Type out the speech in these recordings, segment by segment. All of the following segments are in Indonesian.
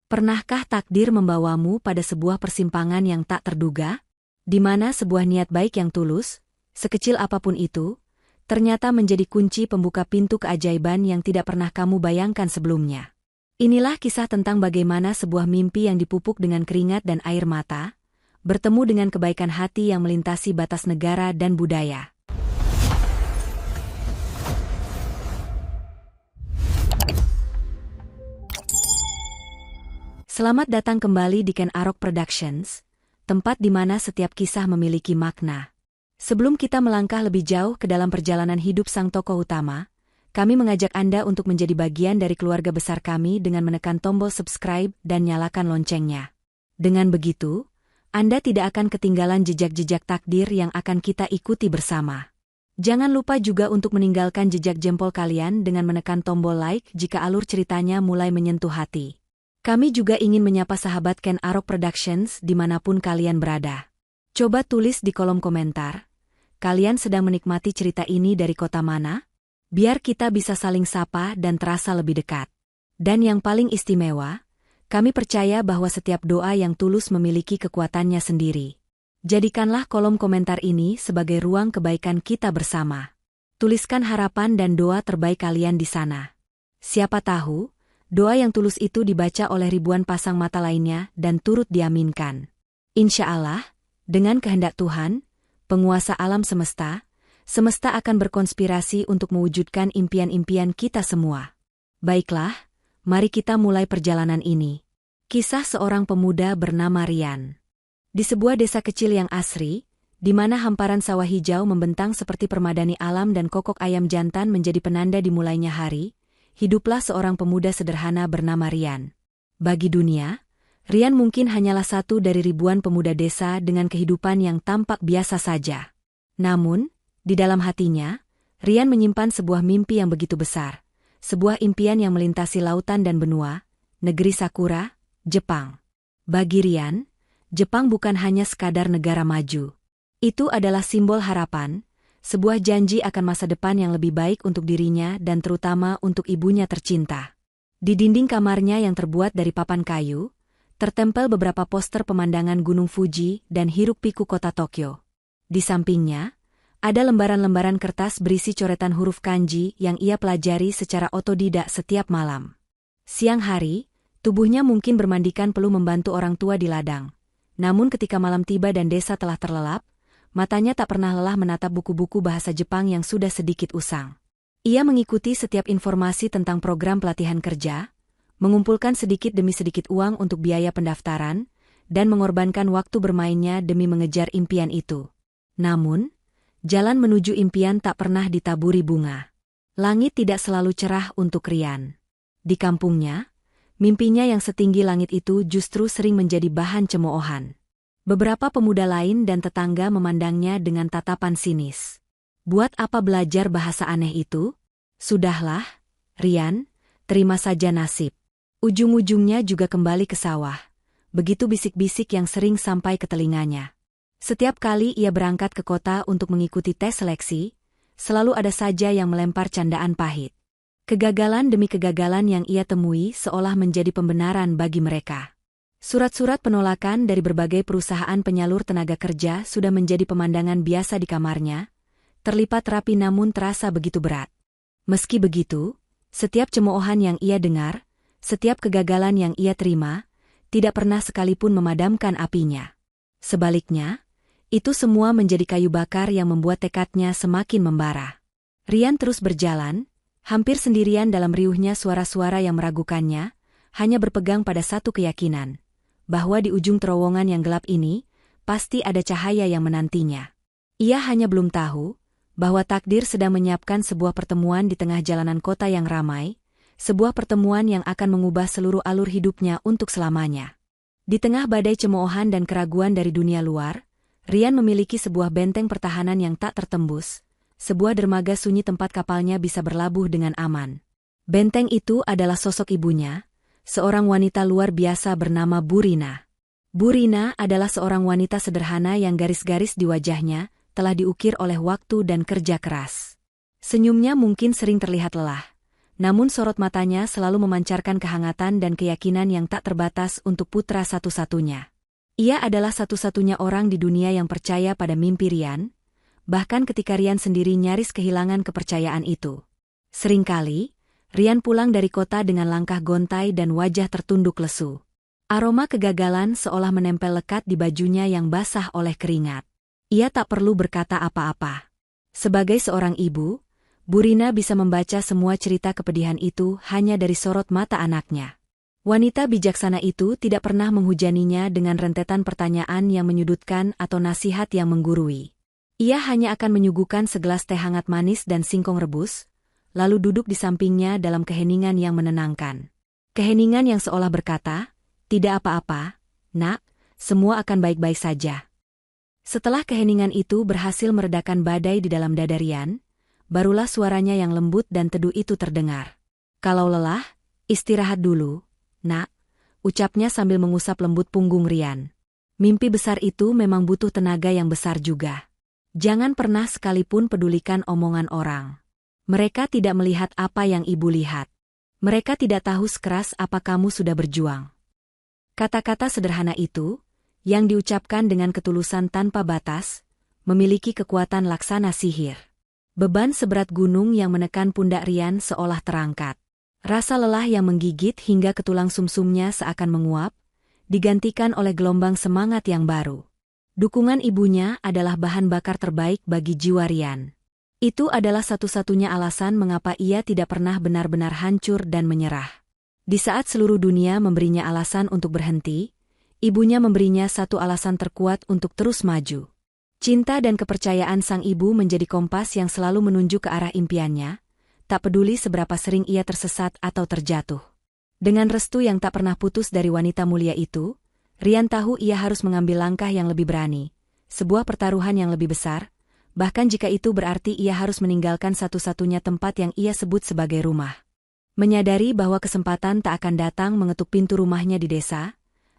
Pernahkah takdir membawamu pada sebuah persimpangan yang tak terduga? Di mana sebuah niat baik yang tulus, sekecil apapun itu, ternyata menjadi kunci pembuka pintu keajaiban yang tidak pernah kamu bayangkan sebelumnya. Inilah kisah tentang bagaimana sebuah mimpi yang dipupuk dengan keringat dan air mata, bertemu dengan kebaikan hati yang melintasi batas negara dan budaya. Selamat datang kembali di Ken Arok Productions, tempat di mana setiap kisah memiliki makna. Sebelum kita melangkah lebih jauh ke dalam perjalanan hidup sang tokoh utama, kami mengajak Anda untuk menjadi bagian dari keluarga besar kami dengan menekan tombol subscribe dan nyalakan loncengnya. Dengan begitu, Anda tidak akan ketinggalan jejak-jejak takdir yang akan kita ikuti bersama. Jangan lupa juga untuk meninggalkan jejak jempol kalian dengan menekan tombol like jika alur ceritanya mulai menyentuh hati. Kami juga ingin menyapa sahabat Ken Arok Productions dimanapun kalian berada. Coba tulis di kolom komentar, kalian sedang menikmati cerita ini dari kota mana? Biar kita bisa saling sapa dan terasa lebih dekat. Dan yang paling istimewa, kami percaya bahwa setiap doa yang tulus memiliki kekuatannya sendiri. Jadikanlah kolom komentar ini sebagai ruang kebaikan kita bersama. Tuliskan harapan dan doa terbaik kalian di sana. Siapa tahu, doa yang tulus itu dibaca oleh ribuan pasang mata lainnya dan turut diaminkan. Insya Allah, dengan kehendak Tuhan, penguasa alam semesta, semesta akan berkonspirasi untuk mewujudkan impian-impian kita semua. Baiklah, mari kita mulai perjalanan ini. Kisah seorang pemuda bernama Rian. Di sebuah desa kecil yang asri, di mana hamparan sawah hijau membentang seperti permadani alam dan kokok ayam jantan menjadi penanda dimulainya hari, hiduplah seorang pemuda sederhana bernama Rian. Bagi dunia, Rian mungkin hanyalah satu dari ribuan pemuda desa dengan kehidupan yang tampak biasa saja. Namun, di dalam hatinya, Rian menyimpan sebuah mimpi yang begitu besar, sebuah impian yang melintasi lautan dan benua, negeri Sakura, Jepang. Bagi Rian, Jepang bukan hanya sekadar negara maju. Itu adalah simbol harapan, sebuah janji akan masa depan yang lebih baik untuk dirinya dan terutama untuk ibunya tercinta. Di dinding kamarnya yang terbuat dari papan kayu, tertempel beberapa poster pemandangan Gunung Fuji dan hiruk-pikuk kota Tokyo. Di sampingnya, ada lembaran-lembaran kertas berisi coretan huruf kanji yang ia pelajari secara otodidak setiap malam. Siang hari, tubuhnya mungkin bermandikan peluh membantu orang tua di ladang. Namun ketika malam tiba dan desa telah terlelap, matanya tak pernah lelah menatap buku-buku bahasa Jepang yang sudah sedikit usang. Ia mengikuti setiap informasi tentang program pelatihan kerja, mengumpulkan sedikit demi sedikit uang untuk biaya pendaftaran, dan mengorbankan waktu bermainnya demi mengejar impian itu. Namun, jalan menuju impian tak pernah ditaburi bunga. Langit tidak selalu cerah untuk Rian. Di kampungnya, mimpinya yang setinggi langit itu justru sering menjadi bahan cemoohan. Beberapa pemuda lain dan tetangga memandangnya dengan tatapan sinis. Buat apa belajar bahasa aneh itu? Sudahlah, Rian, terima saja nasib. Ujung-ujungnya juga kembali ke sawah. Begitu bisik-bisik yang sering sampai ke telinganya. Setiap kali ia berangkat ke kota untuk mengikuti tes seleksi, selalu ada saja yang melempar candaan pahit. Kegagalan demi kegagalan yang ia temui seolah menjadi pembenaran bagi mereka. Surat-surat penolakan dari berbagai perusahaan penyalur tenaga kerja sudah menjadi pemandangan biasa di kamarnya, terlipat rapi namun terasa begitu berat. Meski begitu, setiap cemoohan yang ia dengar, setiap kegagalan yang ia terima, tidak pernah sekalipun memadamkan apinya. Sebaliknya, itu semua menjadi kayu bakar yang membuat tekadnya semakin membara. Rian terus berjalan, hampir sendirian dalam riuhnya suara-suara yang meragukannya, hanya berpegang pada satu keyakinan, bahwa di ujung terowongan yang gelap ini, pasti ada cahaya yang menantinya. Ia hanya belum tahu, bahwa takdir sedang menyiapkan sebuah pertemuan di tengah jalanan kota yang ramai, sebuah pertemuan yang akan mengubah seluruh alur hidupnya untuk selamanya. Di tengah badai cemoohan dan keraguan dari dunia luar, Rian memiliki sebuah benteng pertahanan yang tak tertembus, sebuah dermaga sunyi tempat kapalnya bisa berlabuh dengan aman. Benteng itu adalah sosok ibunya, seorang wanita luar biasa bernama Bu Rina. Bu Rina adalah seorang wanita sederhana yang garis-garis di wajahnya telah diukir oleh waktu dan kerja keras. Senyumnya mungkin sering terlihat lelah, Namun sorot matanya selalu memancarkan kehangatan dan keyakinan yang tak terbatas untuk putra satu-satunya. Ia adalah satu-satunya orang di dunia yang percaya pada mimpi Rian, bahkan ketika Rian sendiri nyaris kehilangan kepercayaan itu. Seringkali, Rian pulang dari kota dengan langkah gontai dan wajah tertunduk lesu. Aroma kegagalan seolah menempel lekat di bajunya yang basah oleh keringat. Ia tak perlu berkata apa-apa. Sebagai seorang ibu, Bu Rina bisa membaca semua cerita kepedihan itu hanya dari sorot mata anaknya. Wanita bijaksana itu tidak pernah menghujaninya dengan rentetan pertanyaan yang menyudutkan atau nasihat yang menggurui. Ia hanya akan menyuguhkan segelas teh hangat manis dan singkong rebus, lalu duduk di sampingnya dalam keheningan yang menenangkan. Keheningan yang seolah berkata, "Tidak apa-apa, nak, semua akan baik-baik saja." Setelah keheningan itu berhasil meredakan badai di dalam dada Rian, barulah suaranya yang lembut dan teduh itu terdengar. "Kalau lelah, istirahat dulu, nak," ucapnya sambil mengusap lembut punggung Rian. Mimpi besar itu memang butuh tenaga yang besar juga. Jangan pernah sekalipun pedulikan omongan orang. Mereka tidak melihat apa yang ibu lihat. Mereka tidak tahu sekeras apa kamu sudah berjuang. Kata-kata sederhana itu, yang diucapkan dengan ketulusan tanpa batas, memiliki kekuatan laksana sihir. Beban seberat gunung yang menekan pundak Rian seolah terangkat. Rasa lelah yang menggigit hingga ke tulang sumsumnya seakan menguap, digantikan oleh gelombang semangat yang baru. Dukungan ibunya adalah bahan bakar terbaik bagi jiwa Rian. Itu adalah satu-satunya alasan mengapa ia tidak pernah benar-benar hancur dan menyerah. Di saat seluruh dunia memberinya alasan untuk berhenti, ibunya memberinya satu alasan terkuat untuk terus maju. Cinta dan kepercayaan sang ibu menjadi kompas yang selalu menunjuk ke arah impiannya, tak peduli seberapa sering ia tersesat atau terjatuh. Dengan restu yang tak pernah putus dari wanita mulia itu, Rian tahu ia harus mengambil langkah yang lebih berani, sebuah pertaruhan yang lebih besar, bahkan jika itu berarti ia harus meninggalkan satu-satunya tempat yang ia sebut sebagai rumah. Menyadari bahwa kesempatan tak akan datang mengetuk pintu rumahnya di desa,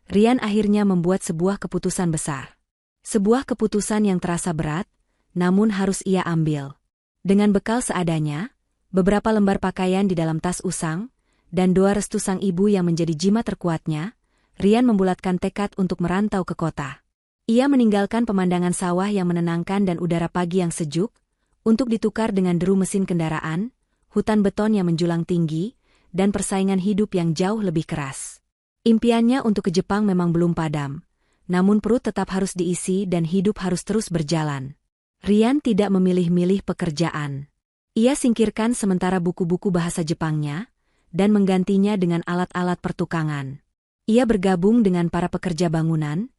Rian akhirnya membuat sebuah keputusan besar. Sebuah keputusan yang terasa berat, namun harus ia ambil. Dengan bekal seadanya, beberapa lembar pakaian di dalam tas usang, dan doa restu sang ibu yang menjadi jimat terkuatnya, Rian membulatkan tekad untuk merantau ke kota. Ia meninggalkan pemandangan sawah yang menenangkan dan udara pagi yang sejuk, untuk ditukar dengan deru mesin kendaraan, hutan beton yang menjulang tinggi, dan persaingan hidup yang jauh lebih keras. Impiannya untuk ke Jepang memang belum padam. Namun perut tetap harus diisi dan hidup harus terus berjalan. Rian tidak memilih-milih pekerjaan. Ia singkirkan sementara buku-buku bahasa Jepangnya, dan menggantinya dengan alat-alat pertukangan. Ia bergabung dengan para pekerja bangunan,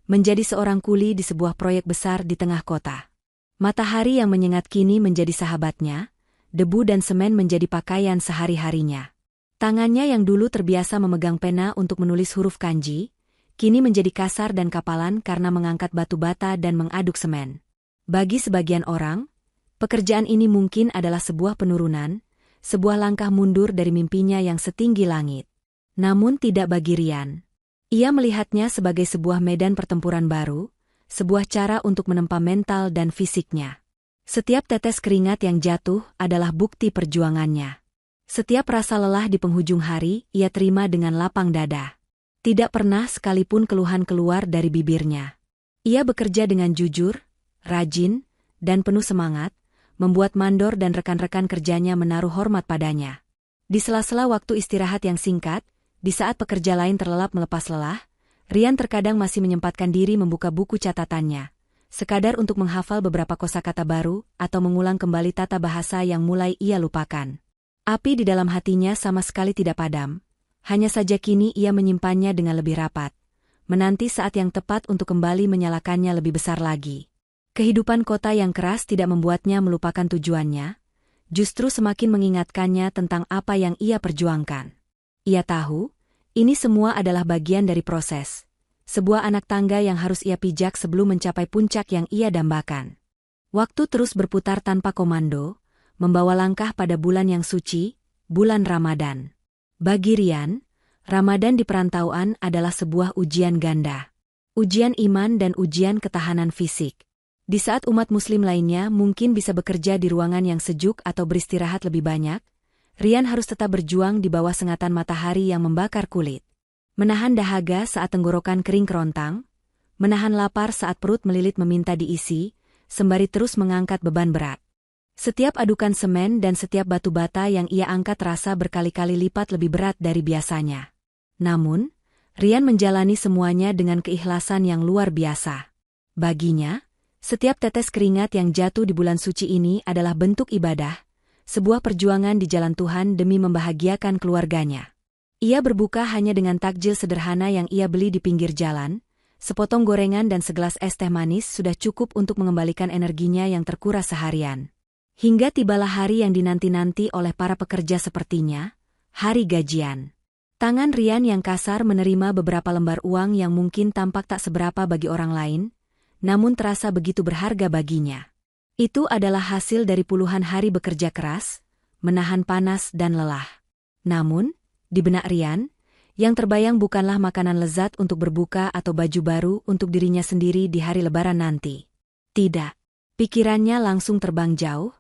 menjadi seorang kuli di sebuah proyek besar di tengah kota. Matahari yang menyengat kini menjadi sahabatnya, debu dan semen menjadi pakaian sehari-harinya. Tangannya yang dulu terbiasa memegang pena untuk menulis huruf kanji, kini menjadi kasar dan kapalan karena mengangkat batu bata dan mengaduk semen. Bagi sebagian orang, pekerjaan ini mungkin adalah sebuah penurunan, sebuah langkah mundur dari mimpinya yang setinggi langit. Namun tidak bagi Rian. Ia melihatnya sebagai sebuah medan pertempuran baru, sebuah cara untuk menempa mental dan fisiknya. Setiap tetes keringat yang jatuh adalah bukti perjuangannya. Setiap rasa lelah di penghujung hari ia terima dengan lapang dada. Tidak pernah sekalipun keluhan keluar dari bibirnya. Ia bekerja dengan jujur, rajin, dan penuh semangat, membuat mandor dan rekan-rekan kerjanya menaruh hormat padanya. Di sela-sela waktu istirahat yang singkat, di saat pekerja lain terlelap melepas lelah, Rian terkadang masih menyempatkan diri membuka buku catatannya, sekadar untuk menghafal beberapa kosakata baru atau mengulang kembali tata bahasa yang mulai ia lupakan. Api di dalam hatinya sama sekali tidak padam. Hanya saja kini ia menyimpannya dengan lebih rapat, menanti saat yang tepat untuk kembali menyalakannya lebih besar lagi. Kehidupan kota yang keras tidak membuatnya melupakan tujuannya, justru semakin mengingatkannya tentang apa yang ia perjuangkan. Ia tahu, ini semua adalah bagian dari proses, sebuah anak tangga yang harus ia pijak sebelum mencapai puncak yang ia dambakan. Waktu terus berputar tanpa komando, membawa langkah pada bulan yang suci, bulan Ramadan. Bagi Rian, Ramadan di perantauan adalah sebuah ujian ganda. Ujian iman dan ujian ketahanan fisik. Di saat umat muslim lainnya mungkin bisa bekerja di ruangan yang sejuk atau beristirahat lebih banyak, Rian harus tetap berjuang di bawah sengatan matahari yang membakar kulit. Menahan dahaga saat tenggorokan kering kerontang, menahan lapar saat perut melilit meminta diisi, sembari terus mengangkat beban berat. Setiap adukan semen dan setiap batu bata yang ia angkat terasa berkali-kali lipat lebih berat dari biasanya. Namun, Rian menjalani semuanya dengan keikhlasan yang luar biasa. Baginya, setiap tetes keringat yang jatuh di bulan suci ini adalah bentuk ibadah, sebuah perjuangan di jalan Tuhan demi membahagiakan keluarganya. Ia berbuka hanya dengan takjil sederhana yang ia beli di pinggir jalan, sepotong gorengan dan segelas es teh manis sudah cukup untuk mengembalikan energinya yang terkuras seharian. Hingga tibalah hari yang dinanti-nanti oleh para pekerja sepertinya, hari gajian. Tangan Rian yang kasar menerima beberapa lembar uang yang mungkin tampak tak seberapa bagi orang lain, namun terasa begitu berharga baginya. Itu adalah hasil dari puluhan hari bekerja keras, menahan panas dan lelah. Namun, di benak Rian, yang terbayang bukanlah makanan lezat untuk berbuka atau baju baru untuk dirinya sendiri di hari lebaran nanti. Tidak. Pikirannya langsung terbang jauh,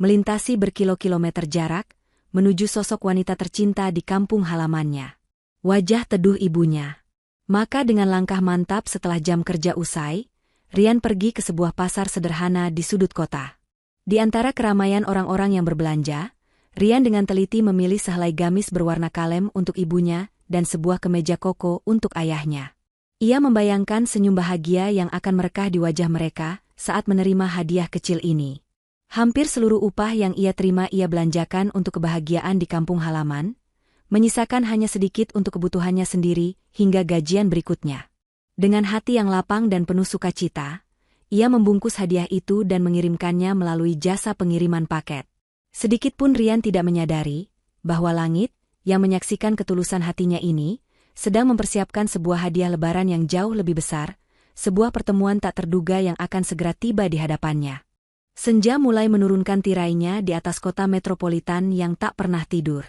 melintasi berkilo-kilometer jarak, menuju sosok wanita tercinta di kampung halamannya. Wajah teduh ibunya. Maka dengan langkah mantap setelah jam kerja usai, Rian pergi ke sebuah pasar sederhana di sudut kota. Di antara keramaian orang-orang yang berbelanja, Rian dengan teliti memilih sehelai gamis berwarna kalem untuk ibunya dan sebuah kemeja koko untuk ayahnya. Ia membayangkan senyum bahagia yang akan merekah di wajah mereka saat menerima hadiah kecil ini. Hampir seluruh upah yang ia terima ia belanjakan untuk kebahagiaan di kampung halaman, menyisakan hanya sedikit untuk kebutuhannya sendiri hingga gajian berikutnya. Dengan hati yang lapang dan penuh sukacita, ia membungkus hadiah itu dan mengirimkannya melalui jasa pengiriman paket. Sedikitpun Rian tidak menyadari bahwa langit, yang menyaksikan ketulusan hatinya ini, sedang mempersiapkan sebuah hadiah lebaran yang jauh lebih besar, sebuah pertemuan tak terduga yang akan segera tiba di hadapannya. Senja mulai menurunkan tirainya di atas kota metropolitan yang tak pernah tidur.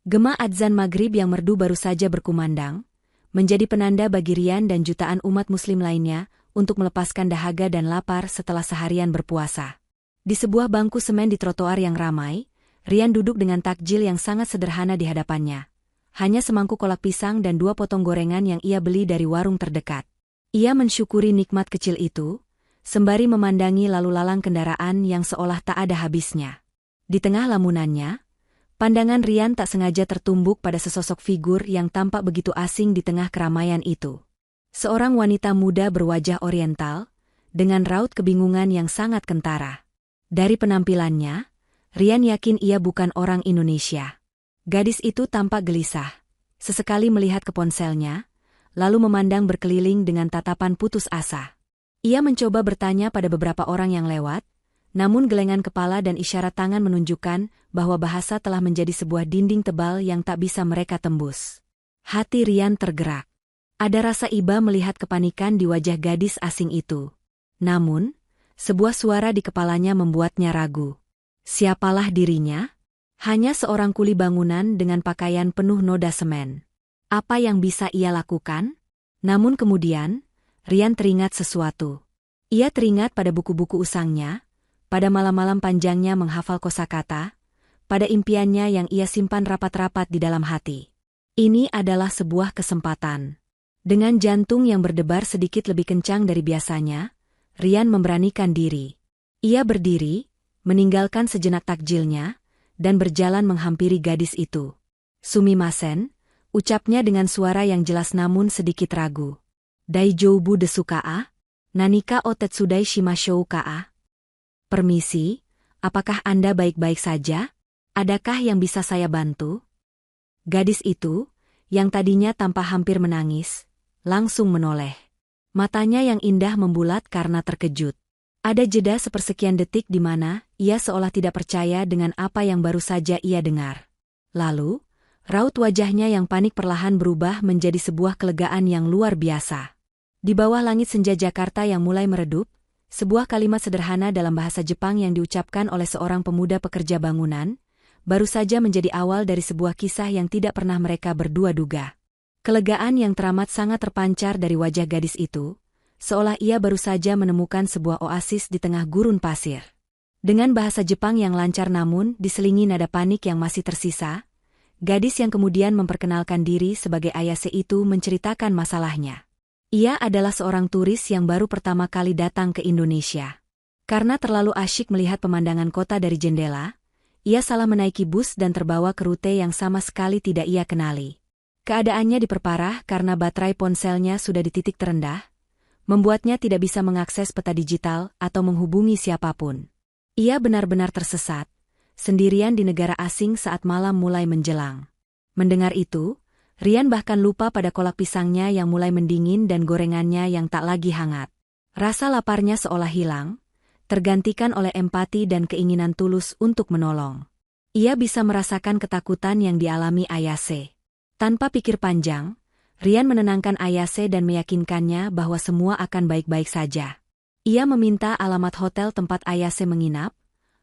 Gema adzan maghrib yang merdu baru saja berkumandang, menjadi penanda bagi Rian dan jutaan umat muslim lainnya untuk melepaskan dahaga dan lapar setelah seharian berpuasa. Di sebuah bangku semen di trotoar yang ramai, Rian duduk dengan takjil yang sangat sederhana di hadapannya. Hanya semangkuk kolak pisang dan 2 potong gorengan yang ia beli dari warung terdekat. Ia mensyukuri nikmat kecil itu, sembari memandangi lalu lalang kendaraan yang seolah tak ada habisnya. Di tengah lamunannya, pandangan Rian tak sengaja tertumbuk pada sesosok figur yang tampak begitu asing di tengah keramaian itu. Seorang wanita muda berwajah oriental, dengan raut kebingungan yang sangat kentara. Dari penampilannya, Rian yakin ia bukan orang Indonesia. Gadis itu tampak gelisah, sesekali melihat ke ponselnya, lalu memandang berkeliling dengan tatapan putus asa. Ia mencoba bertanya pada beberapa orang yang lewat, namun gelengan kepala dan isyarat tangan menunjukkan bahwa bahasa telah menjadi sebuah dinding tebal yang tak bisa mereka tembus. Hati Rian tergerak. Ada rasa iba melihat kepanikan di wajah gadis asing itu. Namun, sebuah suara di kepalanya membuatnya ragu. Siapalah dirinya? Hanya seorang kuli bangunan dengan pakaian penuh noda semen. Apa yang bisa ia lakukan? Namun kemudian, Rian teringat sesuatu. Ia teringat pada buku-buku usangnya, pada malam-malam panjangnya menghafal kosakata, pada impiannya yang ia simpan rapat-rapat di dalam hati. Ini adalah sebuah kesempatan. Dengan jantung yang berdebar sedikit lebih kencang dari biasanya, Rian memberanikan diri. Ia berdiri, meninggalkan sejenak takjilnya, dan berjalan menghampiri gadis itu. Sumimasen, ucapnya dengan suara yang jelas namun sedikit ragu. Daijoubu desu ka? Nanika o tetsudai shimashou ka? Permisi, apakah Anda baik-baik saja? Adakah yang bisa saya bantu? Gadis itu, yang tadinya tampak hampir menangis, langsung menoleh. Matanya yang indah membulat karena terkejut. Ada jeda sepersekian detik di mana ia seolah tidak percaya dengan apa yang baru saja ia dengar. Lalu, raut wajahnya yang panik perlahan berubah menjadi sebuah kelegaan yang luar biasa. Di bawah langit senja Jakarta yang mulai meredup, sebuah kalimat sederhana dalam bahasa Jepang yang diucapkan oleh seorang pemuda pekerja bangunan, baru saja menjadi awal dari sebuah kisah yang tidak pernah mereka berdua duga. Kelegaan yang teramat sangat terpancar dari wajah gadis itu, seolah ia baru saja menemukan sebuah oasis di tengah gurun pasir. Dengan bahasa Jepang yang lancar namun diselingi nada panik yang masih tersisa, gadis yang kemudian memperkenalkan diri sebagai Ayase itu menceritakan masalahnya. Ia adalah seorang turis yang baru pertama kali datang ke Indonesia. Karena terlalu asyik melihat pemandangan kota dari jendela, ia salah menaiki bus dan terbawa ke rute yang sama sekali tidak ia kenali. Keadaannya diperparah karena baterai ponselnya sudah di titik terendah, membuatnya tidak bisa mengakses peta digital atau menghubungi siapapun. Ia benar-benar tersesat, sendirian di negara asing saat malam mulai menjelang. Mendengar itu, Rian bahkan lupa pada kolak pisangnya yang mulai mendingin dan gorengannya yang tak lagi hangat. Rasa laparnya seolah hilang, tergantikan oleh empati dan keinginan tulus untuk menolong. Ia bisa merasakan ketakutan yang dialami Ayase. Tanpa pikir panjang, Rian menenangkan Ayase dan meyakinkannya bahwa semua akan baik-baik saja. Ia meminta alamat hotel tempat Ayase menginap,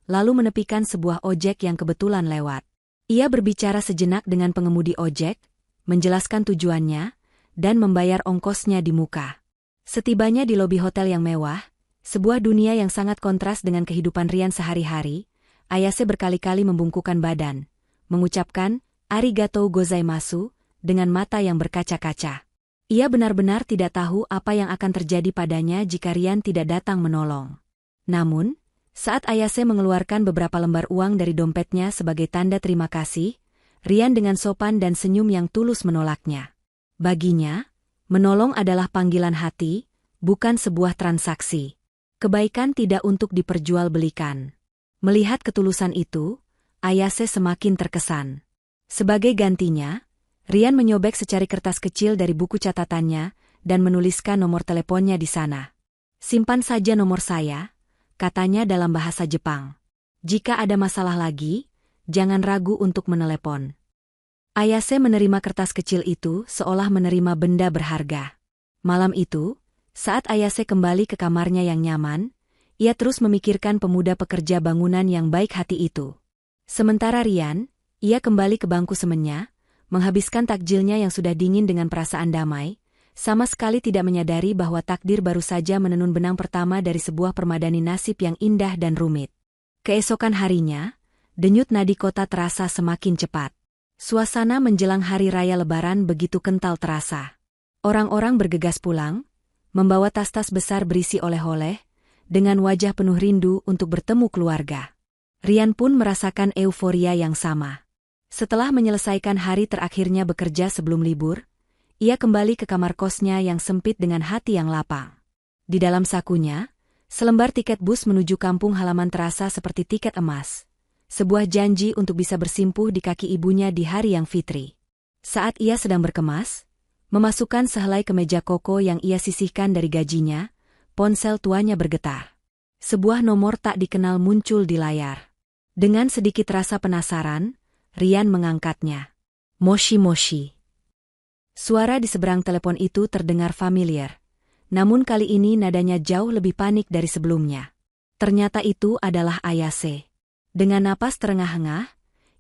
lalu menepikan sebuah ojek yang kebetulan lewat. Ia berbicara sejenak dengan pengemudi ojek, menjelaskan tujuannya, dan membayar ongkosnya di muka. Setibanya di lobi hotel yang mewah, sebuah dunia yang sangat kontras dengan kehidupan Rian sehari-hari, Ayase berkali-kali membungkukkan badan, mengucapkan, "Arigatou gozaimasu," dengan mata yang berkaca-kaca. Ia benar-benar tidak tahu apa yang akan terjadi padanya jika Rian tidak datang menolong. Namun, saat Ayase mengeluarkan beberapa lembar uang dari dompetnya sebagai tanda terima kasih, Rian dengan sopan dan senyum yang tulus menolaknya. Baginya, menolong adalah panggilan hati, bukan sebuah transaksi. Kebaikan tidak untuk diperjualbelikan. Melihat ketulusan itu, Ayase semakin terkesan. Sebagai gantinya, Rian menyobek secari kertas kecil dari buku catatannya dan menuliskan nomor teleponnya di sana. "Simpan saja nomor saya," katanya dalam bahasa Jepang. "Jika ada masalah lagi, jangan ragu untuk menelepon." Ayase menerima kertas kecil itu seolah menerima benda berharga. Malam itu, saat Ayase kembali ke kamarnya yang nyaman, ia terus memikirkan pemuda pekerja bangunan yang baik hati itu. Sementara Rian, ia kembali ke bangku semennya, menghabiskan takjilnya yang sudah dingin dengan perasaan damai, sama sekali tidak menyadari bahwa takdir baru saja menenun benang pertama dari sebuah permadani nasib yang indah dan rumit. Keesokan harinya, denyut nadi kota terasa semakin cepat. Suasana menjelang hari raya Lebaran begitu kental terasa. Orang-orang bergegas pulang, membawa tas-tas besar berisi oleh-oleh, dengan wajah penuh rindu untuk bertemu keluarga. Rian pun merasakan euforia yang sama. Setelah menyelesaikan hari terakhirnya bekerja sebelum libur, ia kembali ke kamar kosnya yang sempit dengan hati yang lapang. Di dalam sakunya, selembar tiket bus menuju kampung halaman terasa seperti tiket emas. Sebuah janji untuk bisa bersimpuh di kaki ibunya di hari yang fitri. Saat ia sedang berkemas, memasukkan sehelai kemeja koko yang ia sisihkan dari gajinya, ponsel tuanya bergetar. Sebuah nomor tak dikenal muncul di layar. Dengan sedikit rasa penasaran, Rian mengangkatnya. "Moshi Moshi." Suara di seberang telepon itu terdengar familiar. Namun kali ini nadanya jauh lebih panik dari sebelumnya. Ternyata itu adalah Ayase. Dengan napas terengah-engah,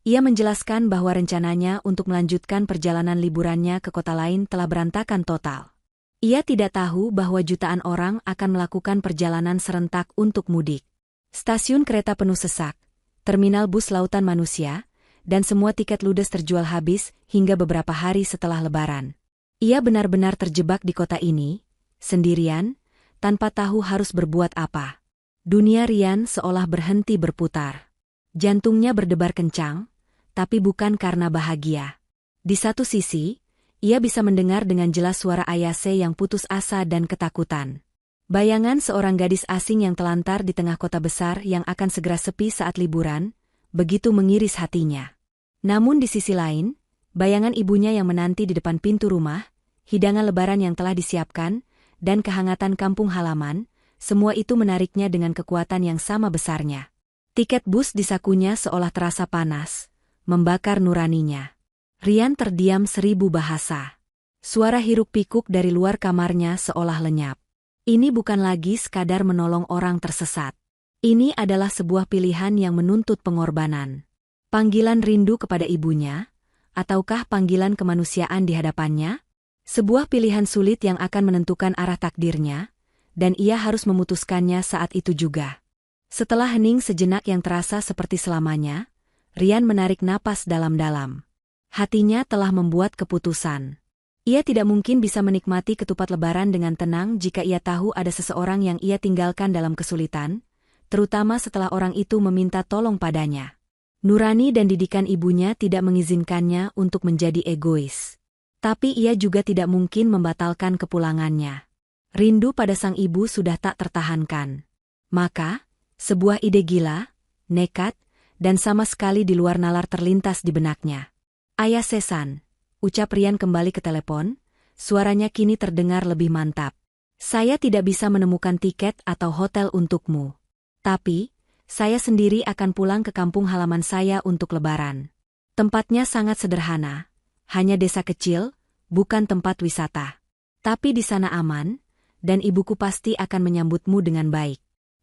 ia menjelaskan bahwa rencananya untuk melanjutkan perjalanan liburannya ke kota lain telah berantakan total. Ia tidak tahu bahwa jutaan orang akan melakukan perjalanan serentak untuk mudik. Stasiun kereta penuh sesak, terminal bus lautan manusia, dan semua tiket ludes terjual habis hingga beberapa hari setelah Lebaran. Ia benar-benar terjebak di kota ini, sendirian, tanpa tahu harus berbuat apa. Dunia Rian seolah berhenti berputar. Jantungnya berdebar kencang, tapi bukan karena bahagia. Di satu sisi, ia bisa mendengar dengan jelas suara Ayase yang putus asa dan ketakutan. Bayangan seorang gadis asing yang telantar di tengah kota besar yang akan segera sepi saat liburan, begitu mengiris hatinya. Namun di sisi lain, bayangan ibunya yang menanti di depan pintu rumah, hidangan lebaran yang telah disiapkan, dan kehangatan kampung halaman, semua itu menariknya dengan kekuatan yang sama besarnya. Tiket bus di sakunya seolah terasa panas, membakar nuraninya. Rian terdiam 1000 bahasa. Suara hiruk-pikuk dari luar kamarnya seolah lenyap. Ini bukan lagi sekadar menolong orang tersesat. Ini adalah sebuah pilihan yang menuntut pengorbanan. Panggilan rindu kepada ibunya, ataukah panggilan kemanusiaan di hadapannya? Sebuah pilihan sulit yang akan menentukan arah takdirnya, dan ia harus memutuskannya saat itu juga. Setelah hening sejenak yang terasa seperti selamanya, Rian menarik napas dalam-dalam. Hatinya telah membuat keputusan. Ia tidak mungkin bisa menikmati ketupat lebaran dengan tenang jika ia tahu ada seseorang yang ia tinggalkan dalam kesulitan, terutama setelah orang itu meminta tolong padanya. Nurani dan didikan ibunya tidak mengizinkannya untuk menjadi egois. Tapi ia juga tidak mungkin membatalkan kepulangannya. Rindu pada sang ibu sudah tak tertahankan. Maka, sebuah ide gila, nekat, dan sama sekali di luar nalar terlintas di benaknya. "Ayah Sesan," ucap Rian kembali ke telepon, suaranya kini terdengar lebih mantap. "Saya tidak bisa menemukan tiket atau hotel untukmu. Tapi, saya sendiri akan pulang ke kampung halaman saya untuk lebaran. Tempatnya sangat sederhana, hanya desa kecil, bukan tempat wisata. Tapi di sana aman, dan ibuku pasti akan menyambutmu dengan baik.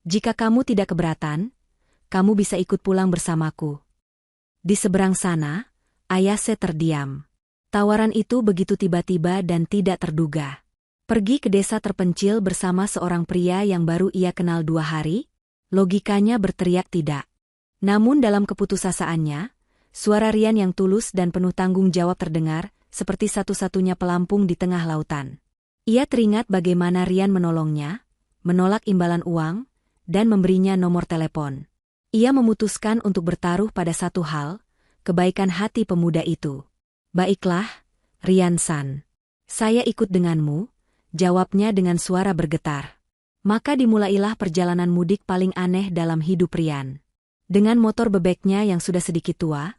Jika kamu tidak keberatan, kamu bisa ikut pulang bersamaku." Di seberang sana, Ayase terdiam. Tawaran itu begitu tiba-tiba dan tidak terduga. Pergi ke desa terpencil bersama seorang pria yang baru ia kenal 2 hari? Logikanya berteriak tidak. Namun dalam keputusasaannya, suara Rian yang tulus dan penuh tanggung jawab terdengar, seperti satu-satunya pelampung di tengah lautan. Ia teringat bagaimana Rian menolongnya, menolak imbalan uang, dan memberinya nomor telepon. Ia memutuskan untuk bertaruh pada satu hal, kebaikan hati pemuda itu. "Baiklah, Rian-san. Saya ikut denganmu," jawabnya dengan suara bergetar. Maka dimulailah perjalanan mudik paling aneh dalam hidup Rian. Dengan motor bebeknya yang sudah sedikit tua,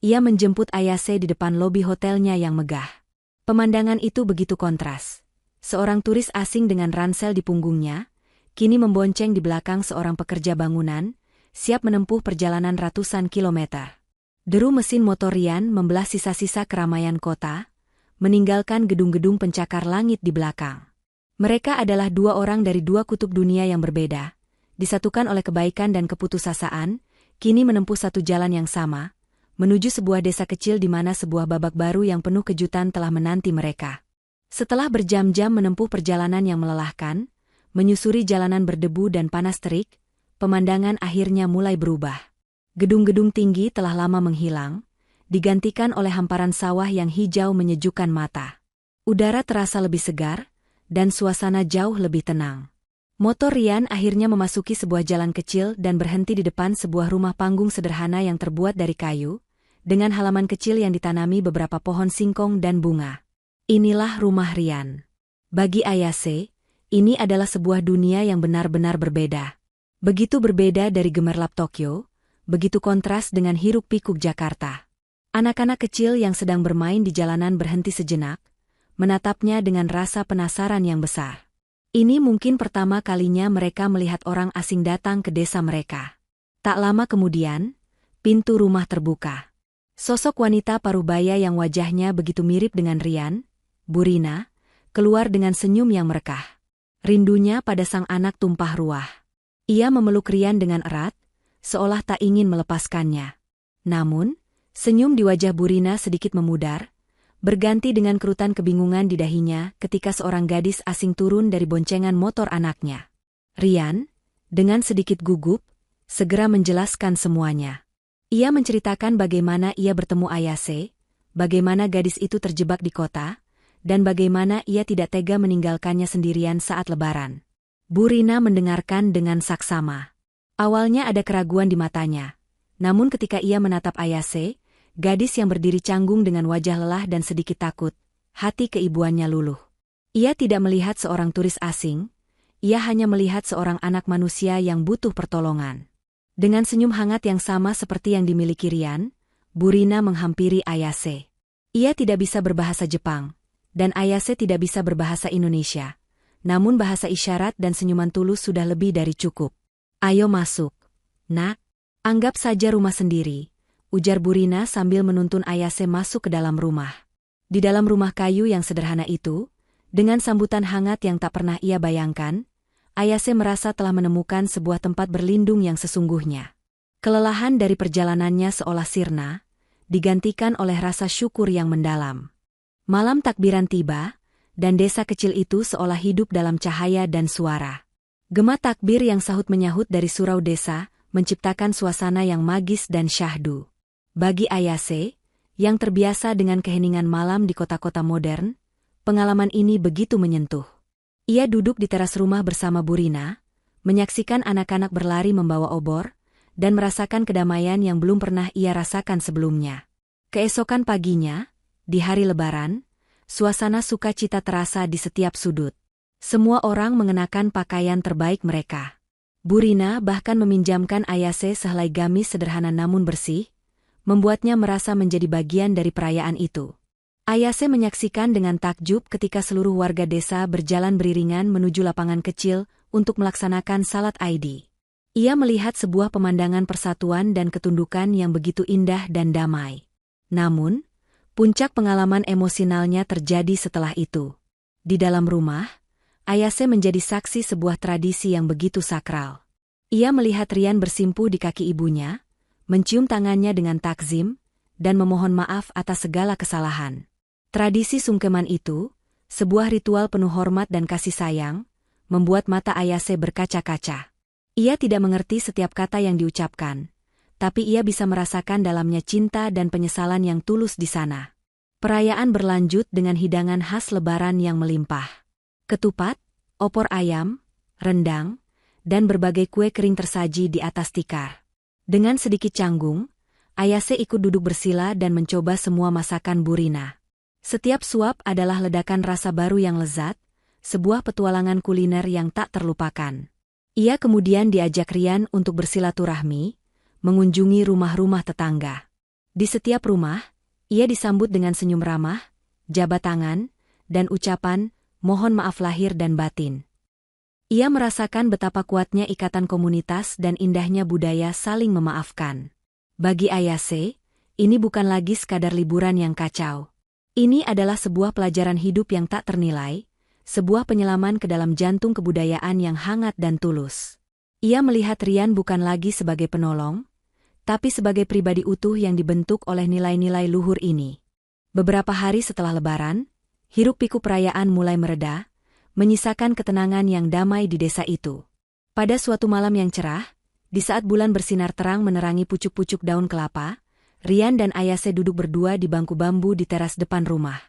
ia menjemput Ayase di depan lobi hotelnya yang megah. Pemandangan itu begitu kontras. Seorang turis asing dengan ransel di punggungnya, kini membonceng di belakang seorang pekerja bangunan, siap menempuh perjalanan ratusan kilometer. Deru mesin motor Rian membelah sisa-sisa keramaian kota, meninggalkan gedung-gedung pencakar langit di belakang. Mereka adalah 2 orang dari 2 kutub dunia yang berbeda, disatukan oleh kebaikan dan keputusasaan, kini menempuh satu jalan yang sama, menuju sebuah desa kecil di mana sebuah babak baru yang penuh kejutan telah menanti mereka. Setelah berjam-jam menempuh perjalanan yang melelahkan, menyusuri jalanan berdebu dan panas terik, pemandangan akhirnya mulai berubah. Gedung-gedung tinggi telah lama menghilang, digantikan oleh hamparan sawah yang hijau menyejukkan mata. Udara terasa lebih segar, dan suasana jauh lebih tenang. Motor Rian akhirnya memasuki sebuah jalan kecil dan berhenti di depan sebuah rumah panggung sederhana yang terbuat dari kayu, dengan halaman kecil yang ditanami beberapa pohon singkong dan bunga. Inilah rumah Rian. Bagi Ayase, ini adalah sebuah dunia yang benar-benar berbeda. Begitu berbeda dari gemerlap Tokyo, begitu kontras dengan hiruk-pikuk Jakarta. Anak-anak kecil yang sedang bermain di jalanan berhenti sejenak, menatapnya dengan rasa penasaran yang besar. Ini mungkin pertama kalinya mereka melihat orang asing datang ke desa mereka. Tak lama kemudian, pintu rumah terbuka. Sosok wanita parubaya yang wajahnya begitu mirip dengan Rian, Burina, keluar dengan senyum yang merekah. Rindunya pada sang anak tumpah ruah. Ia memeluk Rian dengan erat, seolah tak ingin melepaskannya. Namun, senyum di wajah Burina sedikit memudar, berganti dengan kerutan kebingungan di dahinya ketika seorang gadis asing turun dari boncengan motor anaknya. Rian, dengan sedikit gugup, segera menjelaskan semuanya. Ia menceritakan bagaimana ia bertemu Ayase, bagaimana gadis itu terjebak di kota, dan bagaimana ia tidak tega meninggalkannya sendirian saat lebaran. Burina mendengarkan dengan saksama. Awalnya ada keraguan di matanya, namun ketika ia menatap Ayase, gadis yang berdiri canggung dengan wajah lelah dan sedikit takut, hati keibuannya luluh. Ia tidak melihat seorang turis asing, ia hanya melihat seorang anak manusia yang butuh pertolongan. Dengan senyum hangat yang sama seperti yang dimiliki Rian, Burina menghampiri Ayase. Ia tidak bisa berbahasa Jepang, dan Ayase tidak bisa berbahasa Indonesia. Namun bahasa isyarat dan senyuman tulus sudah lebih dari cukup. "Ayo masuk, nak. Anggap saja rumah sendiri," ujar Burina sambil menuntun Ayase masuk ke dalam rumah. Di dalam rumah kayu yang sederhana itu, dengan sambutan hangat yang tak pernah ia bayangkan, Ayase merasa telah menemukan sebuah tempat berlindung yang sesungguhnya. Kelelahan dari perjalanannya seolah sirna, digantikan oleh rasa syukur yang mendalam. Malam takbiran tiba, dan desa kecil itu seolah hidup dalam cahaya dan suara. Gema takbir yang sahut-menyahut dari surau desa menciptakan suasana yang magis dan syahdu. Bagi Ayase, yang terbiasa dengan keheningan malam di kota-kota modern, pengalaman ini begitu menyentuh. Ia duduk di teras rumah bersama Burina, menyaksikan anak-anak berlari membawa obor, dan merasakan kedamaian yang belum pernah ia rasakan sebelumnya. Keesokan paginya, di hari Lebaran, suasana sukacita terasa di setiap sudut. Semua orang mengenakan pakaian terbaik mereka. Burina bahkan meminjamkan Ayase sehelai gamis sederhana namun bersih, membuatnya merasa menjadi bagian dari perayaan itu. Ayase menyaksikan dengan takjub ketika seluruh warga desa berjalan beriringan menuju lapangan kecil untuk melaksanakan salat Id. Ia melihat sebuah pemandangan persatuan dan ketundukan yang begitu indah dan damai. Namun, puncak pengalaman emosionalnya terjadi setelah itu. Di dalam rumah, Ayase menjadi saksi sebuah tradisi yang begitu sakral. Ia melihat Rian bersimpuh di kaki ibunya, mencium tangannya dengan takzim, dan memohon maaf atas segala kesalahan. Tradisi sungkeman itu, sebuah ritual penuh hormat dan kasih sayang, membuat mata Ayase berkaca-kaca. Ia tidak mengerti setiap kata yang diucapkan, tapi ia bisa merasakan dalamnya cinta dan penyesalan yang tulus di sana. Perayaan berlanjut dengan hidangan khas Lebaran yang melimpah. Ketupat, opor ayam, rendang, dan berbagai kue kering tersaji di atas tikar. Dengan sedikit canggung, Ayase ikut duduk bersila dan mencoba semua masakan Burina. Setiap suap adalah ledakan rasa baru yang lezat, sebuah petualangan kuliner yang tak terlupakan. Ia kemudian diajak Rian untuk bersilaturahmi, mengunjungi rumah-rumah tetangga. Di setiap rumah, ia disambut dengan senyum ramah, jabat tangan, dan ucapan, mohon maaf lahir dan batin. Ia merasakan betapa kuatnya ikatan komunitas dan indahnya budaya saling memaafkan. Bagi Ayase, ini bukan lagi sekadar liburan yang kacau. Ini adalah sebuah pelajaran hidup yang tak ternilai, sebuah penyelaman ke dalam jantung kebudayaan yang hangat dan tulus. Ia melihat Rian bukan lagi sebagai penolong, tapi sebagai pribadi utuh yang dibentuk oleh nilai-nilai luhur ini. Beberapa hari setelah Lebaran, hiruk-pikuk perayaan mulai mereda, menyisakan ketenangan yang damai di desa itu. Pada suatu malam yang cerah, di saat bulan bersinar terang menerangi pucuk-pucuk daun kelapa, Rian dan Ayase duduk berdua di bangku bambu di teras depan rumah.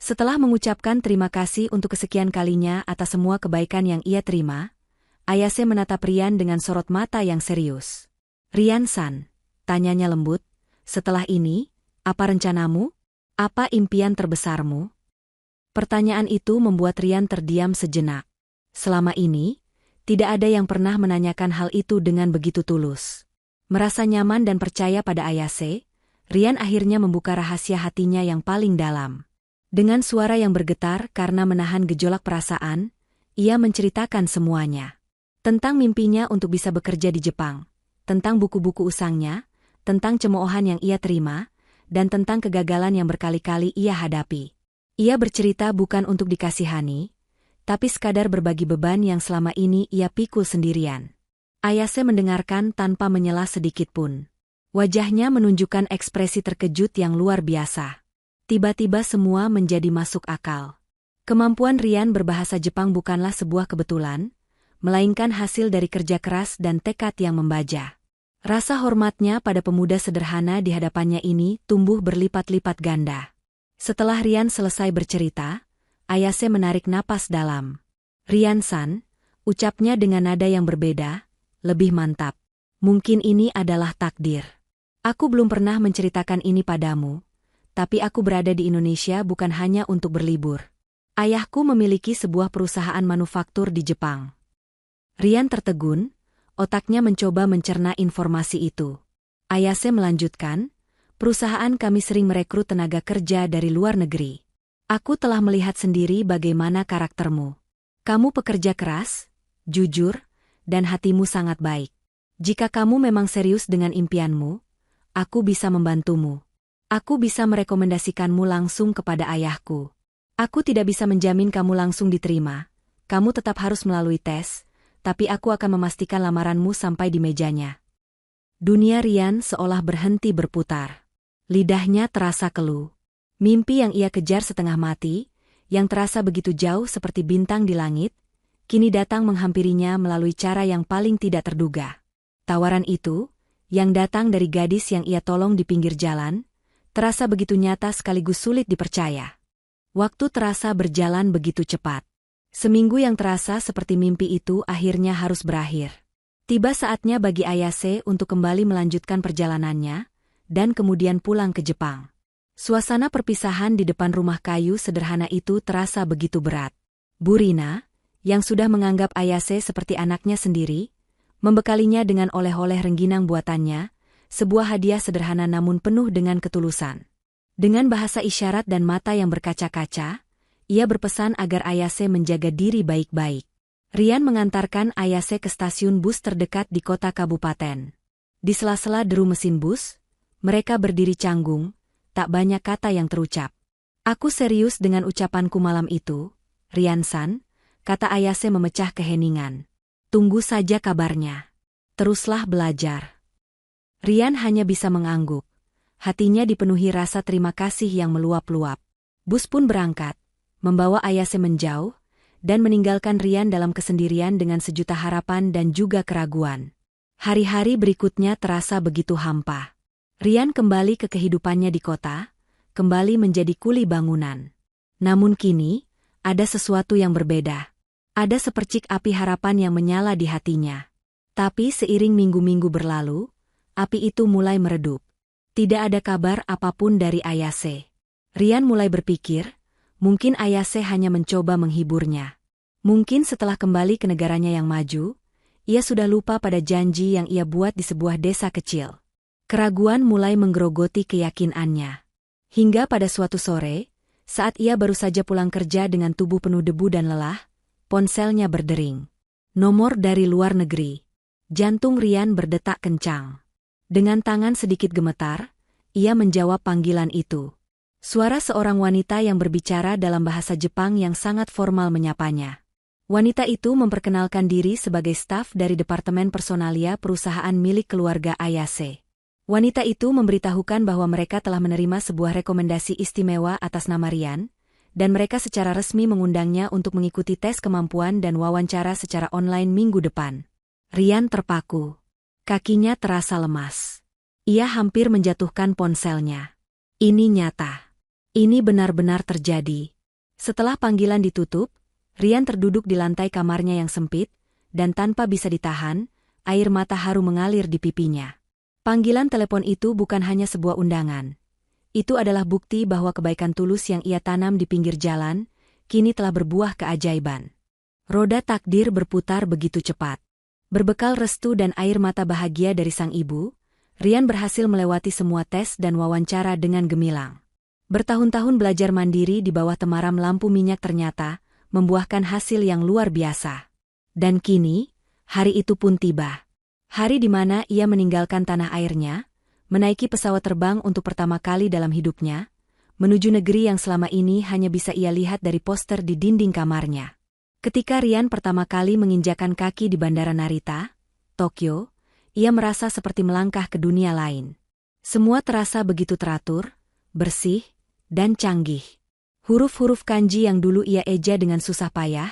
Setelah mengucapkan terima kasih untuk kesekian kalinya atas semua kebaikan yang ia terima, Ayase menatap Rian dengan sorot mata yang serius. "Rian-san," tanyanya lembut, "setelah ini, apa rencanamu? Apa impian terbesarmu?" Pertanyaan itu membuat Rian terdiam sejenak. Selama ini, tidak ada yang pernah menanyakan hal itu dengan begitu tulus. Merasa nyaman dan percaya pada Ayase, Rian akhirnya membuka rahasia hatinya yang paling dalam. Dengan suara yang bergetar karena menahan gejolak perasaan, ia menceritakan semuanya. Tentang mimpinya untuk bisa bekerja di Jepang, tentang buku-buku usangnya, tentang cemoohan yang ia terima, dan tentang kegagalan yang berkali-kali ia hadapi. Ia bercerita bukan untuk dikasihani, tapi sekadar berbagi beban yang selama ini ia pikul sendirian. Ayase mendengarkan tanpa menyela sedikit pun. Wajahnya menunjukkan ekspresi terkejut yang luar biasa. Tiba-tiba semua menjadi masuk akal. Kemampuan Rian berbahasa Jepang bukanlah sebuah kebetulan, melainkan hasil dari kerja keras dan tekad yang membaja. Rasa hormatnya pada pemuda sederhana di hadapannya ini tumbuh berlipat-lipat ganda. Setelah Rian selesai bercerita, Ayase menarik napas dalam. "Rian-san," ucapnya dengan nada yang berbeda, lebih mantap. "Mungkin ini adalah takdir. Aku belum pernah menceritakan ini padamu, tapi aku berada di Indonesia bukan hanya untuk berlibur. Ayahku memiliki sebuah perusahaan manufaktur di Jepang." Rian tertegun, otaknya mencoba mencerna informasi itu. Ayase melanjutkan, "Perusahaan kami sering merekrut tenaga kerja dari luar negeri. Aku telah melihat sendiri bagaimana karaktermu. Kamu pekerja keras, jujur, dan hatimu sangat baik. Jika kamu memang serius dengan impianmu, aku bisa membantumu. Aku bisa merekomendasikanmu langsung kepada ayahku. Aku tidak bisa menjamin kamu langsung diterima. Kamu tetap harus melalui tes, tapi aku akan memastikan lamaranmu sampai di mejanya." Dunia Rian seolah berhenti berputar. Lidahnya terasa keluh. Mimpi yang ia kejar setengah mati, yang terasa begitu jauh seperti bintang di langit, kini datang menghampirinya melalui cara yang paling tidak terduga. Tawaran itu, yang datang dari gadis yang ia tolong di pinggir jalan, terasa begitu nyata sekaligus sulit dipercaya. Waktu terasa berjalan begitu cepat. Seminggu yang terasa seperti mimpi itu akhirnya harus berakhir. Tiba saatnya bagi Ayase untuk kembali melanjutkan perjalanannya, dan kemudian pulang ke Jepang. Suasana perpisahan di depan rumah kayu sederhana itu terasa begitu berat. Bu Rina, yang sudah menganggap Ayase seperti anaknya sendiri, membekalinya dengan oleh-oleh rengginang buatannya, sebuah hadiah sederhana namun penuh dengan ketulusan. Dengan bahasa isyarat dan mata yang berkaca-kaca, ia berpesan agar Ayase menjaga diri baik-baik. Rian mengantarkan Ayase ke stasiun bus terdekat di kota kabupaten. Di sela-sela deru mesin bus, mereka berdiri canggung, tak banyak kata yang terucap. "Aku serius dengan ucapanku malam itu, Rian-san," kata Ayase memecah keheningan. "Tunggu saja kabarnya. Teruslah belajar." Rian hanya bisa mengangguk. Hatinya dipenuhi rasa terima kasih yang meluap-luap. Bus pun berangkat, membawa Ayase menjauh, dan meninggalkan Rian dalam kesendirian dengan sejuta harapan dan juga keraguan. Hari-hari berikutnya terasa begitu hampa. Rian kembali ke kehidupannya di kota, kembali menjadi kuli bangunan. Namun kini, ada sesuatu yang berbeda. Ada sepercik api harapan yang menyala di hatinya. Tapi seiring minggu-minggu berlalu, api itu mulai meredup. Tidak ada kabar apapun dari Ayase. Rian mulai berpikir, mungkin Ayase hanya mencoba menghiburnya. Mungkin setelah kembali ke negaranya yang maju, ia sudah lupa pada janji yang ia buat di sebuah desa kecil. Keraguan mulai menggerogoti keyakinannya. Hingga pada suatu sore, saat ia baru saja pulang kerja dengan tubuh penuh debu dan lelah, ponselnya berdering. Nomor dari luar negeri. Jantung Rian berdetak kencang. Dengan tangan sedikit gemetar, ia menjawab panggilan itu. Suara seorang wanita yang berbicara dalam bahasa Jepang yang sangat formal menyapanya. Wanita itu memperkenalkan diri sebagai staf dari Departemen Personalia perusahaan milik keluarga Ayase. Wanita itu memberitahukan bahwa mereka telah menerima sebuah rekomendasi istimewa atas nama Rian, dan mereka secara resmi mengundangnya untuk mengikuti tes kemampuan dan wawancara secara online minggu depan. Rian terpaku. Kakinya terasa lemas. Ia hampir menjatuhkan ponselnya. Ini nyata. Ini benar-benar terjadi. Setelah panggilan ditutup, Rian terduduk di lantai kamarnya yang sempit, dan tanpa bisa ditahan, air mata haru mengalir di pipinya. Panggilan telepon itu bukan hanya sebuah undangan. Itu adalah bukti bahwa kebaikan tulus yang ia tanam di pinggir jalan, kini telah berbuah keajaiban. Roda takdir berputar begitu cepat. Berbekal restu dan air mata bahagia dari sang ibu, Rian berhasil melewati semua tes dan wawancara dengan gemilang. Bertahun-tahun belajar mandiri di bawah temaram lampu minyak ternyata membuahkan hasil yang luar biasa. Dan kini, hari itu pun tiba. Hari di mana ia meninggalkan tanah airnya, menaiki pesawat terbang untuk pertama kali dalam hidupnya, menuju negeri yang selama ini hanya bisa ia lihat dari poster di dinding kamarnya. Ketika Rian pertama kali menginjakan kaki di Bandara Narita, Tokyo, ia merasa seperti melangkah ke dunia lain. Semua terasa begitu teratur, bersih, dan canggih. Huruf-huruf kanji yang dulu ia eja dengan susah payah,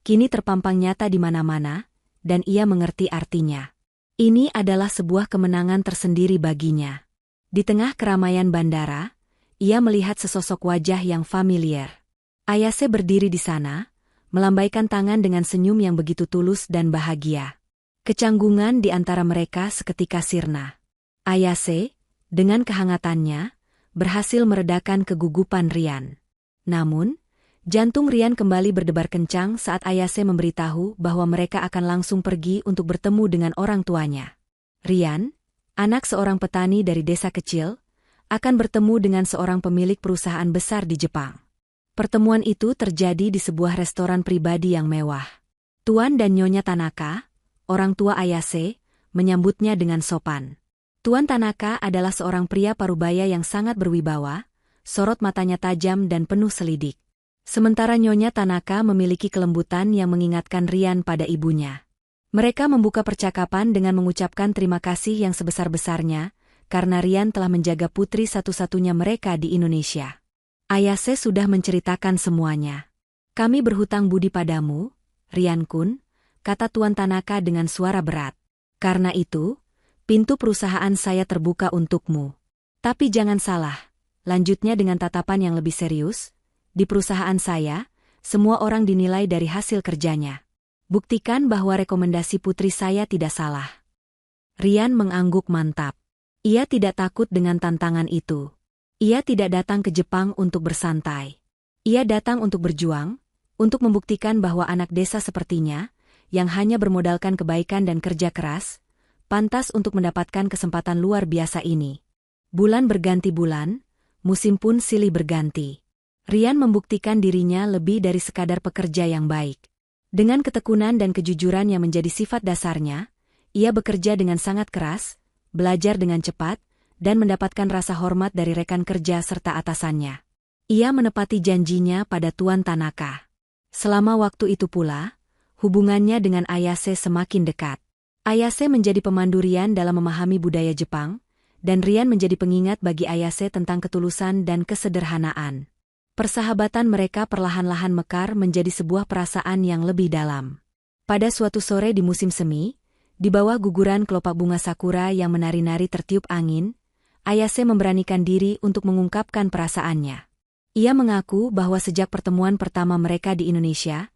kini terpampang nyata di mana-mana, dan ia mengerti artinya. Ini adalah sebuah kemenangan tersendiri baginya. Di tengah keramaian bandara, ia melihat sesosok wajah yang familiar. Ayase berdiri di sana, melambaikan tangan dengan senyum yang begitu tulus dan bahagia. Kecanggungan di antara mereka seketika sirna. Ayase, dengan kehangatannya, berhasil meredakan kegugupan Rian. Namun, jantung Rian kembali berdebar kencang saat Ayase memberitahu bahwa mereka akan langsung pergi untuk bertemu dengan orang tuanya. Rian, anak seorang petani dari desa kecil, akan bertemu dengan seorang pemilik perusahaan besar di Jepang. Pertemuan itu terjadi di sebuah restoran pribadi yang mewah. Tuan dan Nyonya Tanaka, orang tua Ayase, menyambutnya dengan sopan. Tuan Tanaka adalah seorang pria parubaya yang sangat berwibawa, sorot matanya tajam dan penuh selidik. Sementara Nyonya Tanaka memiliki kelembutan yang mengingatkan Rian pada ibunya. Mereka membuka percakapan dengan mengucapkan terima kasih yang sebesar-besarnya, karena Rian telah menjaga putri satu-satunya mereka di Indonesia. Ayase sudah menceritakan semuanya. Kami berhutang budi padamu, Rian-kun, kata Tuan Tanaka dengan suara berat. Karena itu, pintu perusahaan saya terbuka untukmu. Tapi jangan salah, lanjutnya dengan tatapan yang lebih serius, di perusahaan saya, semua orang dinilai dari hasil kerjanya. Buktikan bahwa rekomendasi putri saya tidak salah. Rian mengangguk mantap. Ia tidak takut dengan tantangan itu. Ia tidak datang ke Jepang untuk bersantai. Ia datang untuk berjuang, untuk membuktikan bahwa anak desa sepertinya, yang hanya bermodalkan kebaikan dan kerja keras, pantas untuk mendapatkan kesempatan luar biasa ini. Bulan berganti bulan, musim pun silih berganti. Rian membuktikan dirinya lebih dari sekadar pekerja yang baik. Dengan ketekunan dan kejujuran yang menjadi sifat dasarnya, ia bekerja dengan sangat keras, belajar dengan cepat, dan mendapatkan rasa hormat dari rekan kerja serta atasannya. Ia menepati janjinya pada Tuan Tanaka. Selama waktu itu pula, hubungannya dengan Ayase semakin dekat. Ayase menjadi pemandu Rian dalam memahami budaya Jepang, dan Rian menjadi pengingat bagi Ayase tentang ketulusan dan kesederhanaan. Persahabatan mereka perlahan-lahan mekar menjadi sebuah perasaan yang lebih dalam. Pada suatu sore di musim semi, di bawah guguran kelopak bunga sakura yang menari-nari tertiup angin, Ayase memberanikan diri untuk mengungkapkan perasaannya. Ia mengaku bahwa sejak pertemuan pertama mereka di Indonesia,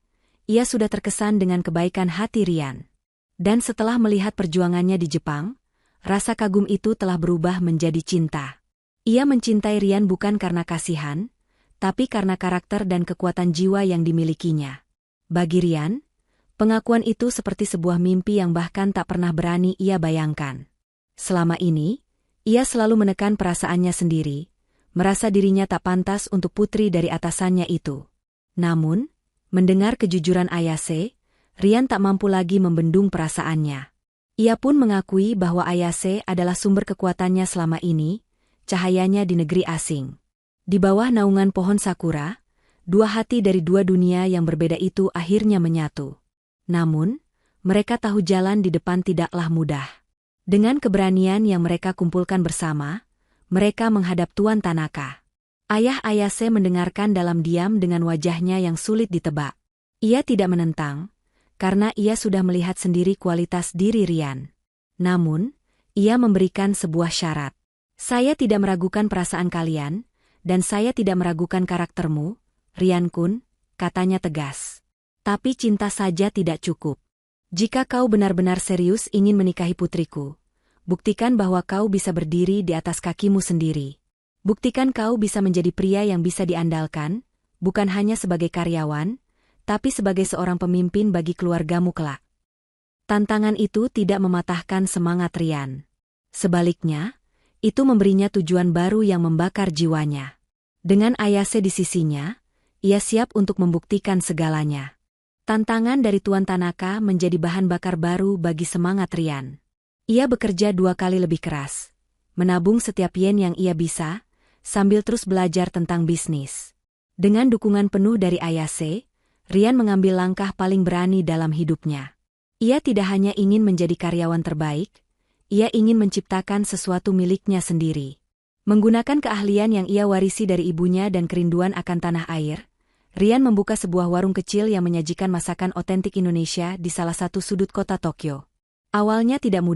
ia sudah terkesan dengan kebaikan hati Rian. Dan setelah melihat perjuangannya di Jepang, rasa kagum itu telah berubah menjadi cinta. Ia mencintai Rian bukan karena kasihan, tapi karena karakter dan kekuatan jiwa yang dimilikinya. Bagi Rian, pengakuan itu seperti sebuah mimpi yang bahkan tak pernah berani ia bayangkan. Selama ini, ia selalu menekan perasaannya sendiri, merasa dirinya tak pantas untuk putri dari atasannya itu. Namun, mendengar kejujuran Ayase, Rian tak mampu lagi membendung perasaannya. Ia pun mengakui bahwa Ayase adalah sumber kekuatannya selama ini, cahayanya di negeri asing. Di bawah naungan pohon sakura, dua hati dari dua dunia yang berbeda itu akhirnya menyatu. Namun, mereka tahu jalan di depan tidaklah mudah. Dengan keberanian yang mereka kumpulkan bersama, mereka menghadap Tuan Tanaka. Ayah Ayase mendengarkan dalam diam dengan wajahnya yang sulit ditebak. Ia tidak menentang, karena ia sudah melihat sendiri kualitas diri Rian. Namun, ia memberikan sebuah syarat. Saya tidak meragukan perasaan kalian, dan saya tidak meragukan karaktermu, Rian-kun, katanya tegas. Tapi cinta saja tidak cukup. Jika kau benar-benar serius ingin menikahi putriku, buktikan bahwa kau bisa berdiri di atas kakimu sendiri. Buktikan kau bisa menjadi pria yang bisa diandalkan, bukan hanya sebagai karyawan, tapi sebagai seorang pemimpin bagi keluargamu kelak. Tantangan itu tidak mematahkan semangat Rian. Sebaliknya, itu memberinya tujuan baru yang membakar jiwanya. Dengan Ayase di sisinya, ia siap untuk membuktikan segalanya. Tantangan dari Tuan Tanaka menjadi bahan bakar baru bagi semangat Rian. Ia bekerja 2 kali lebih keras, menabung setiap yen yang ia bisa, sambil terus belajar tentang bisnis. Dengan dukungan penuh dari Ayase, Rian mengambil langkah paling berani dalam hidupnya. Ia tidak hanya ingin menjadi karyawan terbaik, ia ingin menciptakan sesuatu miliknya sendiri. Menggunakan keahlian yang ia warisi dari ibunya dan kerinduan akan tanah air, Rian membuka sebuah warung kecil yang menyajikan masakan otentik Indonesia di salah satu sudut kota Tokyo. Awalnya tidak mudah.